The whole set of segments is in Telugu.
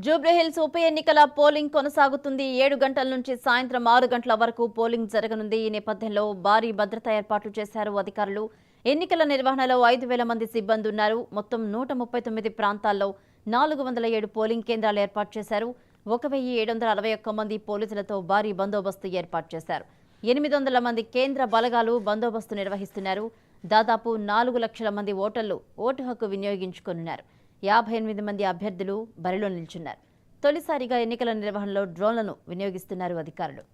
జూబ్లీహిల్స్ ఉప ఎన్నికల పోలింగ్ కొనసాగుతుంది. 7 గంటల నుంచి సాయంత్రం 6 గంటల వరకు పోలింగ్ జరగనుంది. ఈ నేపథ్యంలో భారీ భద్రతా ఏర్పాట్లు చేశారు అధికారులు. ఎన్నికల నిర్వహణలో 5,000 మంది సిబ్బంది ఉన్నారు. మొత్తం 139 ప్రాంతాల్లో 407 పోలింగ్ కేంద్రాలు ఏర్పాటు చేశారు. 1,761 మంది పోలీసులతో భారీ బందోబస్తు ఏర్పాటు చేశారు. 800 మంది కేంద్ర బలగాలు బందోబస్తు నిర్వహిస్తున్నారు. దాదాపు 4 లక్షల మంది ఓటర్లు ఓటు హక్కు వినియోగించుకున్నారు. 58 మంది అభ్యర్థులు బరిలో నిల్చున్నారు. తొలిసారిగా ఎన్నికల నిర్వహణలో డ్రోన్లను వినియోగిస్తున్నారు అధికారులు.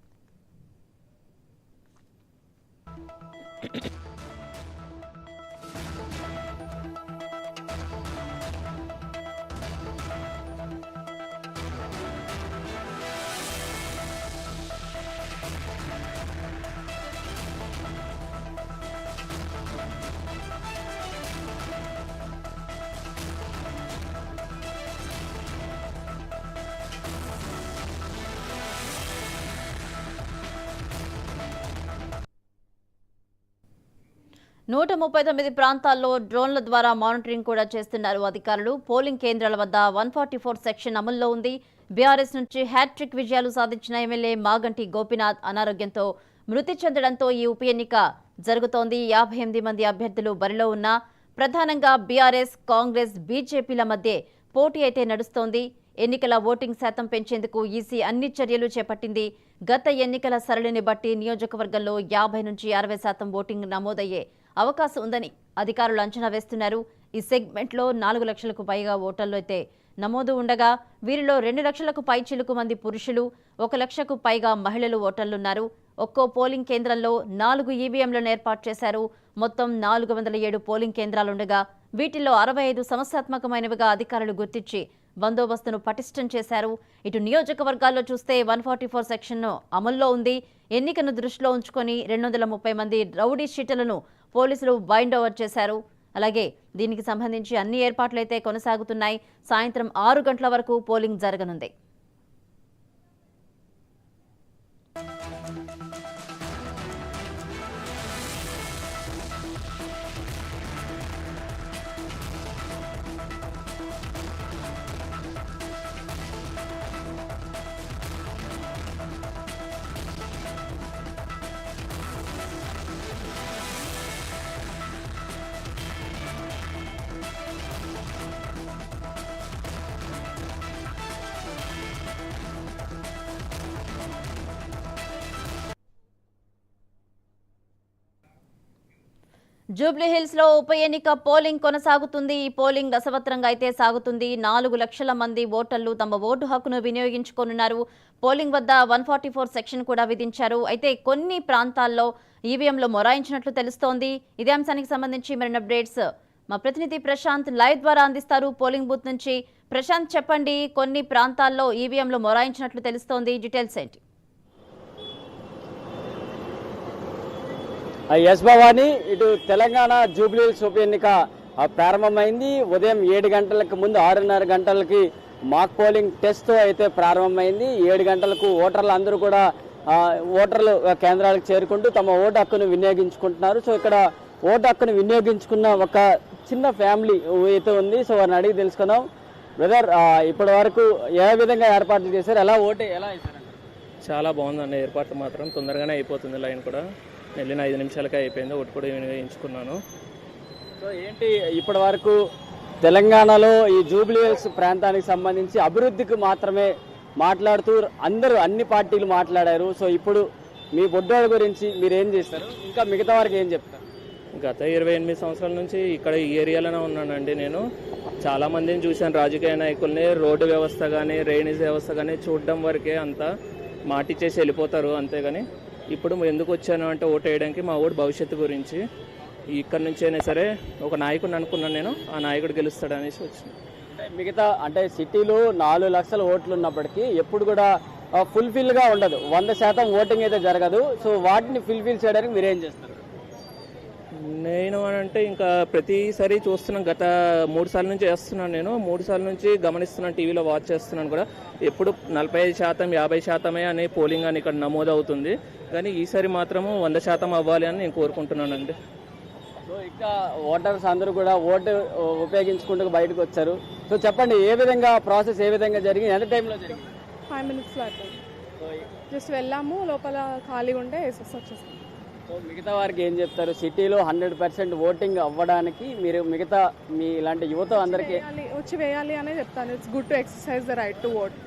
నూట 139 ప్రాంతాల్లో డ్రోన్ల ద్వారా మానిటరింగ్ కూడా చేస్తున్నారు అధికారులు. పోలింగ్ కేంద్రాల వద్ద 144 సెక్షన్ అమల్లో ఉంది. బీఆర్ఎస్ నుంచి హ్యాట్రిక్ విజయాలు సాధించిన ఎమ్మెల్యే మాగంటి గోపీనాథ్ అనారోగ్యంతో మృతి చెందడంతో ఈ ఉప ఎన్నిక జరుగుతోంది. 58 మంది అభ్యర్థులు బరిలో ఉన్నా ప్రధానంగా బీఆర్ఎస్, కాంగ్రెస్, బీజేపీల మధ్య పోటీ అయితే నడుస్తోంది. ఎన్నికల ఓటింగ్ శాతం పెంచేందుకు ఈసీ అన్ని చర్యలు చేపట్టింది. గత ఎన్నికల సరళిని బట్టి నియోజకవర్గంలో 50 నుంచి 60% ఓటింగ్ నమోదయ్యే అవకాశం ఉందని అధికారులు అంచనా వేస్తున్నారు. ఈ సెగ్మెంట్లో 4 లక్షలకు పైగా ఓటర్లు అయితే నమోదు ఉండగా వీరిలో 2 లక్షలకు పైచిలుకు మంది పురుషులు, 1 లక్షకు పైగా మహిళలు ఓటర్లున్నారు. ఒక్కో పోలింగ్ కేంద్రంలో 4 ఈవీఎంలను ఏర్పాటు చేశారు. మొత్తం 407 పోలింగ్ కేంద్రాలుండగా వీటిల్లో 65 సమస్యాత్మకమైనవిగా అధికారులు గుర్తించి బందోబస్తును పటిష్టం చేశారు. ఇటు నియోజకవర్గాల్లో చూస్తే 144 సెక్షన్ అమల్లో ఉంది. ఎన్నికను దృష్టిలో ఉంచుకొని 230 మంది రౌడీ షీటర్లను పోలీసులు బైండ్ ఓవర్ చేశారు. అలాగే దీనికి సంబంధించి అన్ని ఏర్పాట్లయితే కొనసాగుతున్నాయి. సాయంత్రం 6 గంటల వరకు పోలింగ్ జరగనుంది. జూబ్లీహిల్స్ లో ఉప ఎన్నిక పోలింగ్ కొనసాగుతుంది. ఈ పోలింగ్ రసవత్రంగా అయితే సాగుతుంది. 4 లక్షల మంది ఓటర్లు తమ ఓటు హక్కును వినియోగించుకోనున్నారు. పోలింగ్ వద్ద 144 సెక్షన్ కూడా విధించారు. అయితే కొన్ని ప్రాంతాల్లో ఈవీఎంలు మొరాయించినట్లు తెలుస్తోంది. ఇదే అంశానికి సంబంధించి మరిన్ని అప్డేట్స్ మా ప్రతినిధి ప్రశాంత్ లైవ్ ద్వారా అందిస్తారు పోలింగ్ బూత్ నుంచి. ప్రశాంత్, చెప్పండి, కొన్ని ప్రాంతాల్లో ఈవీఎంలు మొరాయించినట్లు తెలుస్తోంది, డీటెయిల్స్ ఏంటి? ఎస్ భవాని, ఇటు తెలంగాణ జూబ్లీహిల్స్ ఉప ఎన్నిక ప్రారంభమైంది. ఉదయం 7 గంటలకు ముందు 6:30 గంటలకి మాక్ పోలింగ్ టెస్ట్ అయితే ప్రారంభమైంది. 7 గంటలకు ఓటర్లు అందరూ కూడా ఓటర్లు కేంద్రాలకు చేరుకుంటూ తమ ఓటు హక్కును వినియోగించుకుంటున్నారు. సో ఇక్కడ ఓటు హక్కును వినియోగించుకున్న ఒక చిన్న ఫ్యామిలీ అయితే ఉంది. సో వారిని అడిగి తెలుసుకుందాం. బ్రదర్, ఇప్పటి వరకు ఏ విధంగా ఏర్పాట్లు చేశారు, ఎలా వేశారండి? చాలా బాగుందండి. ఏర్పాట్లు మాత్రం తొందరగానే అయిపోతుంది. లైన్ కూడా వెళ్ళిన 5 నిమిషాలకే అయిపోయింది. ఓటు కూడా వినియోగించుకున్నాను. సో ఏంటి, ఇప్పటి వరకు తెలంగాణలో ఈ జూబ్లీహిల్స్ ప్రాంతానికి సంబంధించి అభివృద్ధికి మాత్రమే మాట్లాడుతూ అన్ని పార్టీలు మాట్లాడారు. సో ఇప్పుడు మీ బొడ్డోళ్ళ గురించి మీరు ఏం చేస్తారు, ఇంకా మిగతా వారికి ఏం చెప్తారు? గత 28 సంవత్సరాల నుంచి ఇక్కడ ఈ ఏరియాలోనే ఉన్నానండి. నేను చాలా మందిని చూశాను, రాజకీయ నాయకుల్ని. రోడ్డు వ్యవస్థ కానీ డ్రైనేజ్ వ్యవస్థ కానీ చూడడం వరకే అంతా మాటిచ్చేసి వెళ్ళిపోతారు, అంతేగాని ఇప్పుడు ఎందుకు వచ్చాను అంటే ఓటు వేయడానికి మా ఓటు భవిష్యత్తు గురించి. ఇక్కడ నుంచి అయినా సరే ఒక నాయకుడిని అనుకున్నాను నేను, ఆ నాయకుడు గెలుస్తాడు అనేసి వచ్చింది. మిగతా అంటే సిటీలో 4 లక్షల ఓట్లు ఉన్నప్పటికీ ఎప్పుడు కూడా ఫుల్ఫిల్గా ఉండదు, 100% ఓటింగ్ అయితే జరగదు. సో వాటిని ఫుల్ఫిల్ చేయడానికి మీరేం చేస్తారు? నేను అంటే ఇంకా ప్రతిసారి చూస్తున్నాను. గత 3 సార్లు నుంచి చేస్తున్నాను. నేను 3 సార్ల నుంచి గమనిస్తున్నాను, టీవీలో వాచ్ చేస్తున్నాను కూడా. ఎప్పుడు 45%, 50% అనే పోలింగ్ అని ఇక్కడ నమోదు అవుతుంది. కానీ ఈసారి మాత్రము 100% అవ్వాలి అని నేను కోరుకుంటున్నానండి. సో ఇంకా ఓటర్స్ అందరూ కూడా ఓటు ఉపయోగించుకుంటూ బయటకు వచ్చారు. సో చెప్పండి, ఏ విధంగా ప్రాసెస్ ఏ విధంగా జరిగింది, ఎంత టైంలో జరిగింది? 5 minutesలో అయిపోయింది. జస్ట్ వెళ్ళాము, లోపల ఖాళీగా ఉంటే వేసేసి వచ్చేస్తాం. సో మిగతా వారికి ఏం చెప్తారు? సిటీలో 100% ఓటింగ్ అవ్వడానికి మీరు మిగతా మీ ఇలాంటి యువత అందరికీ వచ్చి వేయాలి అనే చెప్తాను. It's good to exercise the right to vote.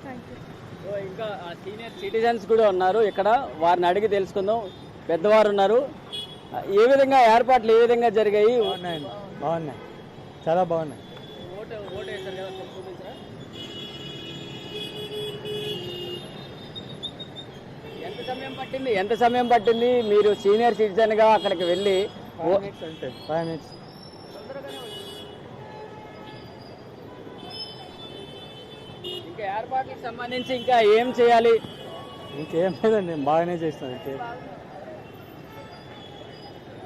Thank you. So ఇంకా సీనియర్ సిటిజన్స్ కూడా ఉన్నారు ఇక్కడ, వారిని అడిగి తెలుసుకుందాం. పెద్దవారు ఉన్నారు. ఏ విధంగా ఏర్పాట్లు ఏ విధంగా జరిగాయి? బాగున్నాయి, చాలా బాగున్నాయి. ఓటు వేశారు కదా, చూపించరా? ఎంత సమయం పట్టింది మీరు సీనియర్ సిటిజన్ గా అక్కడికి వెళ్ళి? 5 minutes అంటే 5 minutes. ఇంకా ఏర్పాట్లకు సంబంధించి ఇంకా ఏం చేయాలి? ఇంకేం లేదండి, బాగానే చేస్తాను.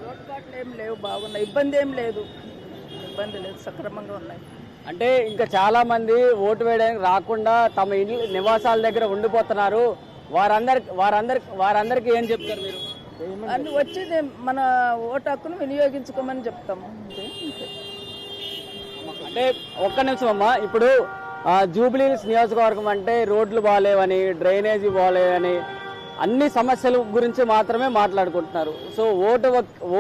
లోటుపాట్లు ఏం లేవు, బాగున్నాయి. ఇబ్బంది ఏం లేదు, ఇబ్బంది లేదు, సక్రమంగా ఉన్నాయి. అంటే ఇంకా చాలా మంది ఓటు వేయడానికి రాకుండా తమ ఇంట్లో నివాసాల దగ్గర ఉండిపోతున్నారు. వారందరికి ఏం చెప్తారు మీరు? అన్ని వచ్చేది మన ఓటు హక్కును వినియోగించుకోమని చెప్తాము. అంటే ఒక్క నిమిషం అమ్మా, ఇప్పుడు జూబ్లీహిల్స్ నియోజకవర్గం అంటే రోడ్లు బాగాలేవని, డ్రైనేజీ బాగాలేవని, అన్ని సమస్యల గురించి మాత్రమే మాట్లాడుకుంటున్నారు. సో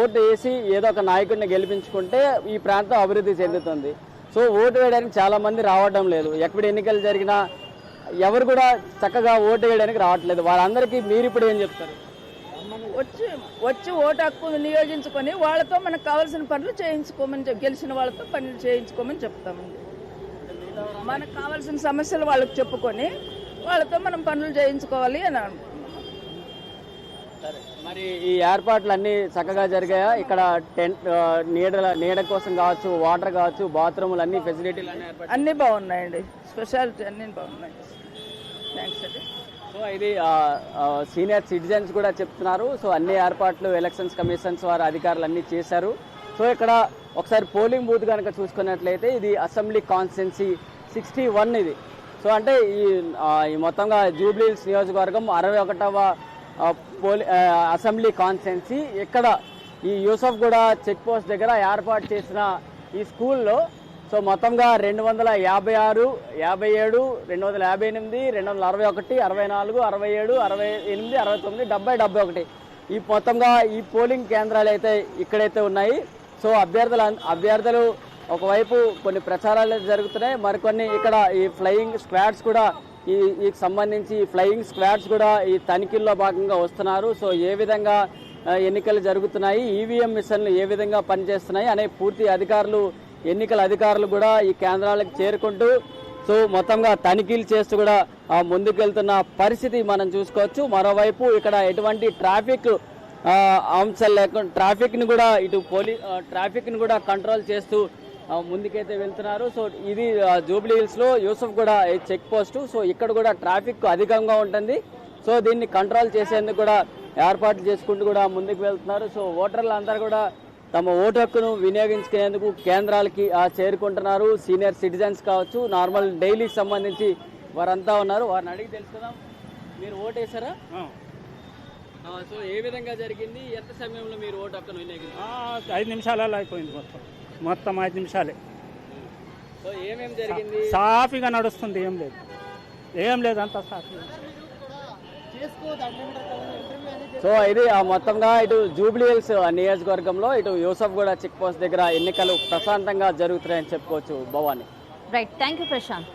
ఓటు వేసి ఏదో ఒక నాయకుడిని గెలిపించుకుంటే ఈ ప్రాంతం అభివృద్ధి చెందుతుంది. సో ఓటు వేయడానికి చాలా మంది రావడం లేదు. ఎక్కడ ఎన్నికలు జరిగినా ఎవరు కూడా చక్కగా ఓటు వేయడానికి రావట్లేదు. వారందరికీ మీరు ఇప్పుడు ఏం చెప్తారు? వచ్చి ఓటు హక్కు వినియోగించుకొని వాళ్ళతో మనకు కావాల్సిన పనులు చేయించుకోమని, గెలిచిన వాళ్ళతో పనులు చేయించుకోమని చెప్తామండి. మనకు కావాల్సిన సమస్యలు వాళ్ళకి చెప్పుకొని వాళ్ళతో మనం పనులు చేయించుకోవాలి అని అనుకుంటున్నాం. మరి ఈ ఏర్పాట్లు అన్ని చక్కగా జరిగాయా? ఇక్కడ టెంట్ నీడ కోసం కావచ్చు, వాటర్ కావచ్చు, బాత్రూములు అన్ని ఫెసిలిటీలు అన్నీ బాగున్నాయండి, స్పెషాలిటీ అన్నీ బాగున్నాయి. థ్యాంక్స్ అండి. సో ఇది సీనియర్ సిటిజన్స్ కూడా చెప్తున్నారు. సో అన్ని ఏర్పాట్లు ఎలక్షన్స్ కమిషన్స్ వారు అధికారులు అన్ని చేశారు. సో ఇక్కడ ఒకసారి పోలింగ్ బూత్ కనుక చూసుకున్నట్లయితే ఇది అసెంబ్లీ కాన్స్టిట్యున్సీ 61 ఇది. సో అంటే ఈ మొత్తంగా జూబ్లీహిల్స్ నియోజకవర్గం 61వ అసెంబ్లీ కాన్స్టిట్యున్సీ. ఇక్కడ ఈ యూసఫ్గూడ చెక్ పోస్ట్ దగ్గర ఏర్పాటు చేసిన ఈ స్కూల్లో సో మొత్తంగా 256, 57, 258, 261, 64, 67, 68, 69, 70, 71 ఈ మొత్తంగా ఈ పోలింగ్ కేంద్రాలు అయితే ఇక్కడైతే ఉన్నాయి. సో అభ్యర్థులు ఒకవైపు కొన్ని ప్రచారాలు జరుగుతున్నాయి, మరికొన్ని ఇక్కడ ఈ ఫ్లయింగ్ స్క్వాడ్స్ కూడా ఈ సంబంధించి ఫ్లయింగ్ స్క్వాడ్స్ కూడా ఈ తనిఖీల్లో భాగంగా వస్తున్నారు. సో ఏ విధంగా ఎన్నికలు జరుగుతున్నాయి, ఈవీఎం మిషన్లు ఏ విధంగా పనిచేస్తున్నాయి అనే పూర్తి ఎన్నికల అధికారులు కూడా ఈ కేంద్రాలకు చేరుకుంటూ సో మొత్తంగా తనిఖీలు చేస్తూ కూడా ముందుకెళ్తున్న పరిస్థితి మనం చూసుకోవచ్చు. మరోవైపు ఇక్కడ ఎటువంటి ట్రాఫిక్ అంశాలు లేకుండా ట్రాఫిక్ని కూడా కంట్రోల్ చేస్తూ ముందుకైతే వెళ్తున్నారు. సో ఇది జూబ్లీహిల్స్లో యూసఫ్గూడ చెక్ పోస్టు. సో ఇక్కడ కూడా ట్రాఫిక్ అధికంగా ఉంటుంది. సో దీన్ని కంట్రోల్ చేసేందుకు కూడా ఏర్పాట్లు చేసుకుంటూ కూడా ముందుకు వెళ్తున్నారు. సో ఓటర్లు అందరూ కూడా తమ ఓటు హక్కును వినియోగించుకునేందుకు కేంద్రాలకి చేరుకుంటున్నారు. సీనియర్ సిటిజన్స్ కావచ్చు, నార్మల్ డైలీకి సంబంధించి వారంతా ఉన్నారు. వారిని అడిగి తెలుసుకుందాం. మీరు ఓటు వేసారా? సో ఏ విధంగా జరిగింది, ఎంత సమయంలో మీరు ఓటు హక్కును వినియోగించారు? 5 నిమిషాలలో అయిపోయింది, మొత్తం 5 నిమిషాలే. సో ఏమేమి జరిగింది? సాఫీగా నడుస్తుంది, ఏం లేదు అంత సాఫీగా. సో ఇది మొత్తంగా ఇటు జూబ్లీహిల్స్ నియోజకవర్గంలో ఇటు యూసఫ్గూడ చెక్ పోస్ట్ దగ్గర ఎన్నికలు ప్రశాంతంగా జరుగుతున్నాయని చెప్పుకోవచ్చు. Bhavani. Right, thank you Prashanth.